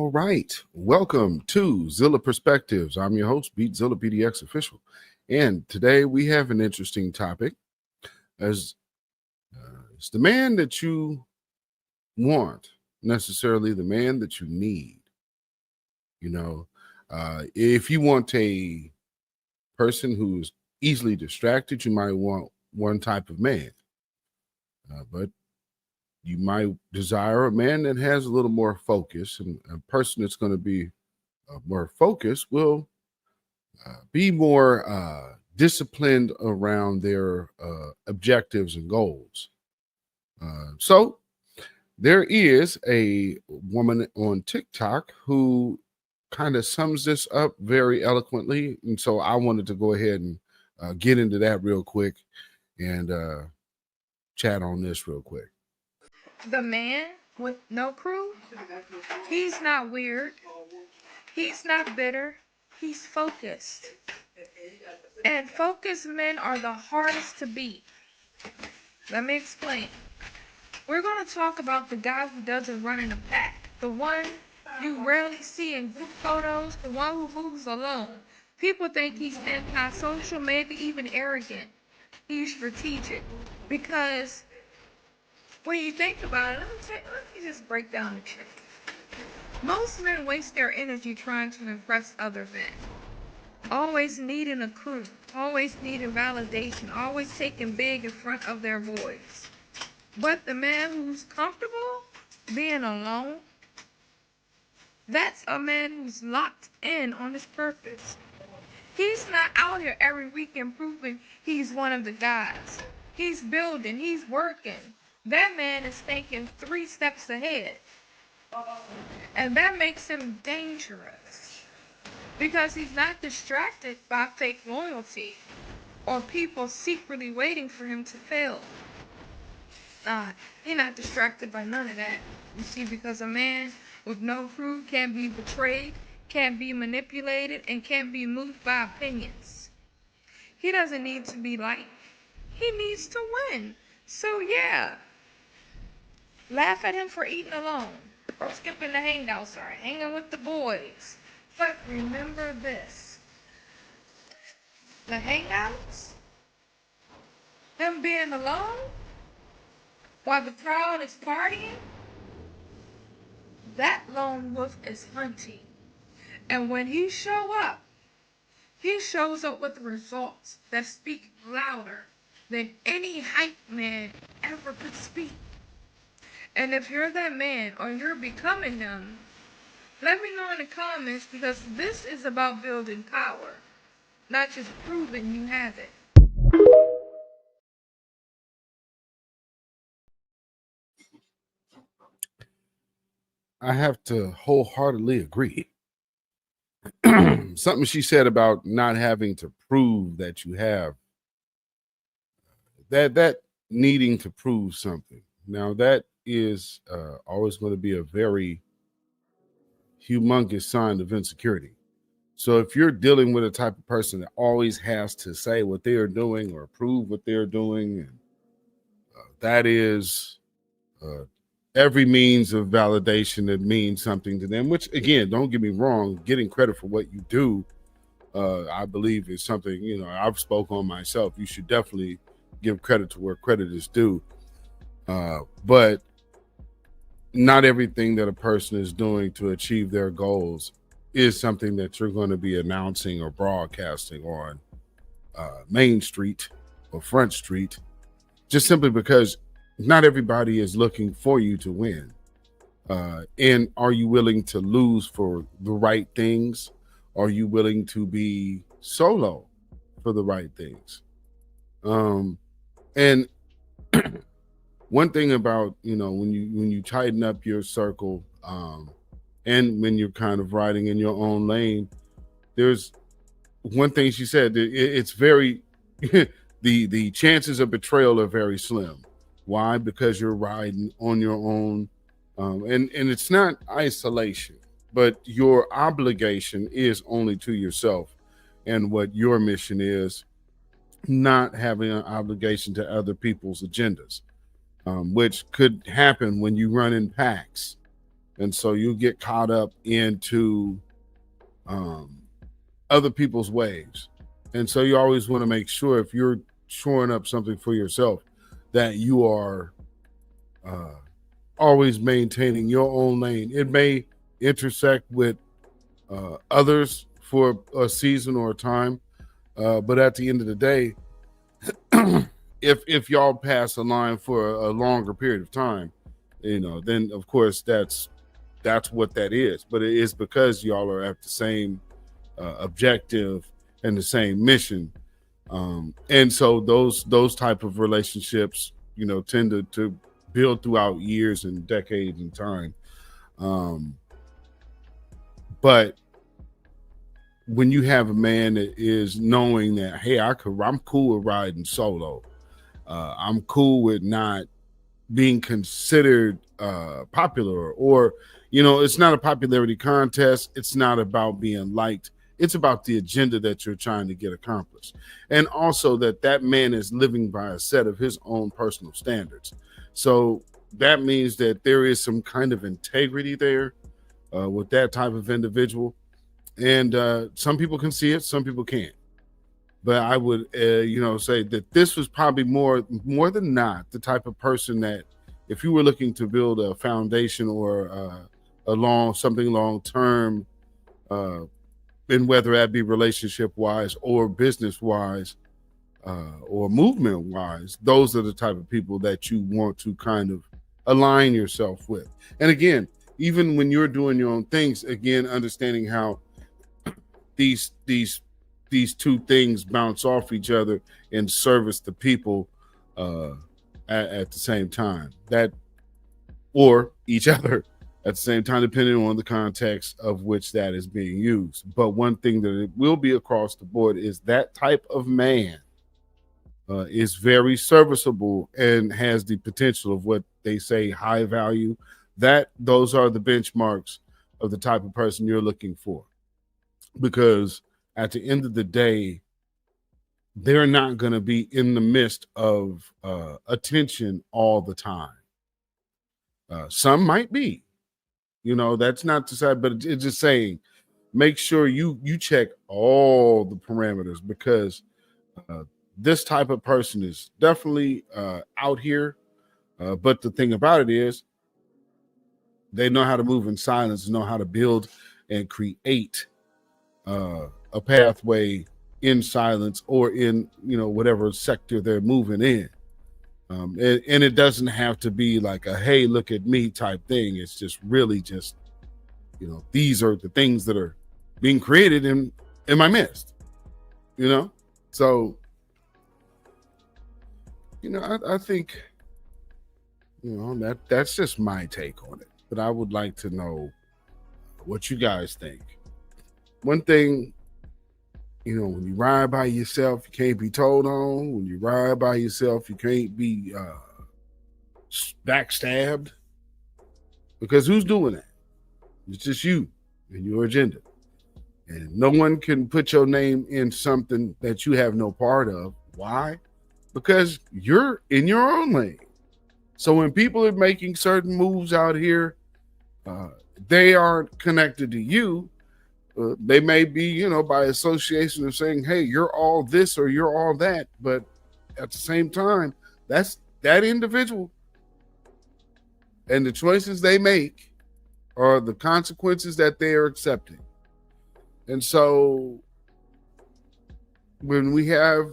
All right. Welcome to Zilla Perspectives. I'm your host, beatzillapdx official. And today we have an interesting topic as it's the man that you want, necessarily the man that you need. You know, if you want a person who's easily distracted, you might want one type of man. But you might desire a man that has a little more focus, and a person that's going to be more focused will be more disciplined around their objectives and goals. So there is a woman on TikTok who kind of sums this up very eloquently. And so I wanted to go ahead and get into that real quick and chat on this real quick. The man with no crew, he's not weird. He's not bitter. He's focused. And focused men are the hardest to beat. Let me explain. We're going to talk about the guy who doesn't run in a pack. The one you rarely see in group photos. The one who moves alone. People think he's antisocial, maybe even arrogant. He's strategic. Because when you think about it, let me just break down the truth. Most men waste their energy trying to impress other men. Always needing a crew. Always needing validation. Always taking big in front of their boys. But the man who's comfortable being alone, that's a man who's locked in on his purpose. He's not out here every weekend proving he's one of the guys. He's building. He's working. That man is thinking 3 steps ahead. And that makes him dangerous. Because he's not distracted by fake loyalty or people secretly waiting for him to fail. Nah, he's not distracted by none of that. You see, because a man with no crew can't be betrayed, can't be manipulated, and can't be moved by opinions. He doesn't need to be liked. He needs to win. So yeah, laugh at him for eating alone or skipping the hangouts or hanging with the boys. But remember this. The hangouts, him being alone, while the crowd is partying, that lone wolf is hunting. And when he he shows up with results that speak louder than any hype man ever could speak. And if you're that man or you're becoming them, let me know in the comments because this is about building power, not just proving you have it. I have to wholeheartedly agree. Something she said about not having to prove that you have that needing to prove something. Now that is always going to be a very humongous sign of insecurity. So if you're dealing with a type of person that always has to say what they are doing or prove what they're doing, and that is uh, every means of validation that means something to them, which again, don't get me wrong, getting credit for what you do, I believe is something, I've spoke on myself. You should definitely give credit to where credit is due. But not everything that a person is doing to achieve their goals is something that you're going to be announcing or broadcasting on Main Street or Front Street, just simply because not everybody is looking for you to win. And are you willing to lose for the right things? Are you willing to be solo for the right things? And one thing about, when you tighten up your circle, and when you're kind of riding in your own lane, there's one thing she said that it's very the chances of betrayal are very slim. Why? Because you're riding on your own, and it's not isolation, but your obligation is only to yourself and what your mission is, not having an obligation to other people's agendas, which could happen when you run in packs. And so you get caught up into other people's waves. And so you always want to make sure, if you're shoring up something for yourself, that you are always maintaining your own lane. It may intersect with others for a season or a time, but at the end of the day, if y'all pass a line for a longer period of time, then of course that's what that is. But it is because y'all are at the same objective and the same mission, and so those type of relationships, tend to build throughout years and decades and time. But when you have a man that is knowing that, hey, I'm cool with riding solo, I'm cool with not being considered popular, or it's not a popularity contest. It's not about being liked. It's about the agenda that you're trying to get accomplished, and also that man is living by a set of his own personal standards. So that means that there is some kind of integrity there with that type of individual, and some people can see it, some people can't. But I would, say that this was probably more than not the type of person that, if you were looking to build a foundation or something long term, and whether that be relationship wise or business wise or movement wise, those are the type of people that you want to kind of align yourself with. And again, even when you're doing your own things, again, understanding how these two things bounce off each other and service the people at the same time, or each other at the same time, depending on the context of which that is being used. But one thing that it will be across the board is that type of man is very serviceable and has the potential of what they say high value. Those are the benchmarks of the type of person you're looking for, because at the end of the day, they're not going to be in the midst of attention all the time. Some might be, that's not to say, but it's just saying, make sure you check all the parameters, because this type of person is definitely out here. But the thing about it is, they know how to move in silence, know how to build and create a pathway in silence, or in whatever sector they're moving in. And it doesn't have to be like a hey, look at me type thing. It's just really just these are the things that are being created in my midst. So I think that's just my take on it. But I would like to know what you guys think. One thing, when you ride by yourself, you can't be told on. When you ride by yourself, you can't be backstabbed. Because who's doing that? It's just you and your agenda. And no one can put your name in something that you have no part of. Why? Because you're in your own lane. So when people are making certain moves out here, they aren't connected to you. They may be, by association of saying, hey, you're all this or you're all that. But at the same time, that's that individual. And the choices they make are the consequences that they are accepting. And so when we have,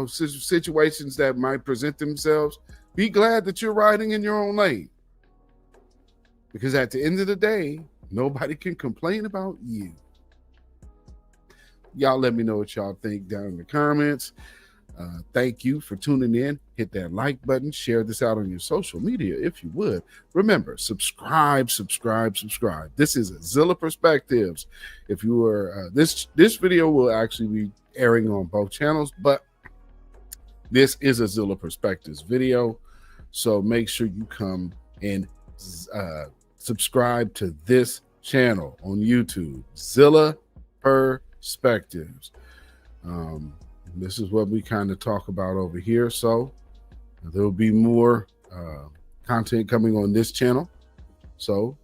situations that might present themselves, be glad that you're riding in your own lane. Because at the end of the day, nobody can complain about you. Y'all let me know what y'all think down in the comments. Thank you for tuning in. Hit that like button. Share this out on your social media if you would. Remember, subscribe. This is Zilla Perspectives. If you are, this video will actually be airing on both channels, but this is a Zilla Perspectives video. So make sure you come and subscribe to this channel on YouTube, Zilla Perspectives. This is what we kind of talk about over here. So there'll be more content coming on this channel. So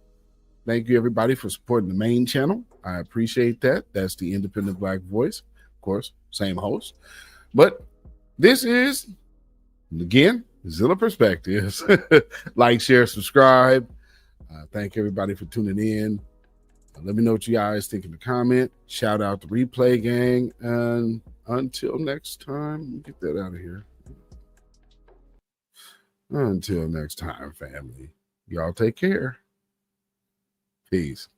Thank you, everybody, for supporting the main channel. I appreciate that. That's the Independent Black Voice. Of course, same host. But this is, again, Zilla Perspectives. Like, share, subscribe. Thank everybody for tuning in. Let me know what you guys think in the comment. Shout out the replay gang. And until next time, get that out of here. Until next time, family. Y'all take care. Peace.